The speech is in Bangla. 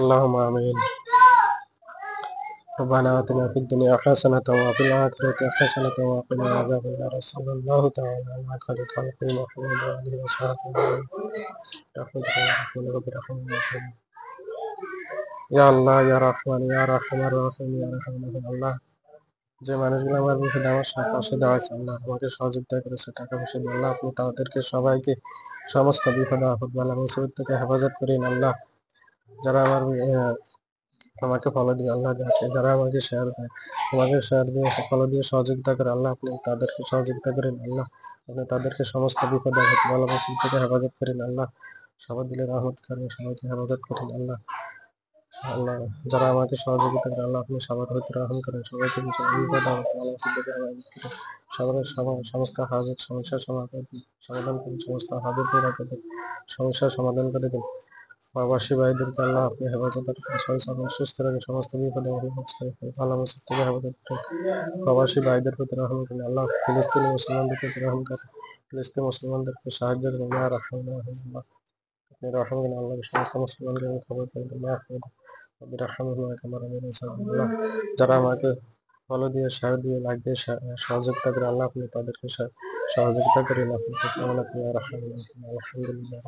اللهم آمين. ربنا آتنا في الدنيا حسنة وفي الآخرة حسنة وقنا عذاب النار. صلى الله تعالى على خير خلقه محمد وآله وصحبه أجمعين. برحمتك يا رحمن رب الرحيم. يا الله يا رحمن يا رحمن الرحيم يا رحمن الله। যে মানুষগুলো আমার বিপদে আমার পাশে দাঁড়াচ্ছে আল্লাহ, আমাকে সহযোগিতা করেছে, টাকা পয়সা দিয়ে আল্লাহ, আপনি তাদেরকে সবাইকে সমস্ত বিপদ আপদ বালা মুসিবত থেকে হেফাজত করেন আল্লাহ। যারা আমাকে ফলো দিয়ে আল্লাহ, যারা আমাকে শেয়ার দেয়, আমাকে শেয়ার দিয়ে ফলো দিয়ে সহযোগিতা করে আল্লাহ, আপনি তাদেরকে সহযোগিতা করেন আল্লাহ। আপনি তাদেরকে সমস্ত বিপদ আপদ বালা মুসিবত থেকে হেফাজত করেন আল্লাহ। সবার দিলে রহমত করেন, সবাইকে হেফাজত করেন আল্লাহ। আল্লাহ, যারা আমাকে সহযোগিতা করে আল্লাহ, আপনি সবার হইতে রহম করেন, সবাইকে বিপদ আপদ বালা মুসিবত থেকে হেফাজত করেন। সবার সমস্ত হাজত সমস্যার সমাধান করেন, সমস্ত হাজত সমস্যার সমাধান করে দেন। প্রবাসী ভাইদেরকে আল্লাহ আপনি হেফাজত করেন, সুস্থ রাখেন, সমস্ত বিপদে ভালো মুসিবত থেকে হেফাজত করেন। প্রবাসী ভাইদের প্রতি রহম করেন আল্লাহ। ফিলিস্তিনি মুসলমানদের প্রতি রহম করেন, ফিলিস্তিনি মুসলমানদেরকে সাহায্য করেন। ইয়া রাহমানুর রাহিম, আপনি রহম করেন আল্লাহ। সমস্ত মুসলমানদের খবর করেন আল্লাহ। আপনি রাহমানুল্লাহ কামা রাহিমাহুল্লাহ। যারা আমাকে ফলো দিয়ে শেয়ার দিয়ে লাইক দিয়ে সহযোগিতা করে আল্লাহ, আপনি তাদেরকে সহযোগিতা করেন। আপনি রাহমানুল্লাহ আলহামদুলিল্লাহ।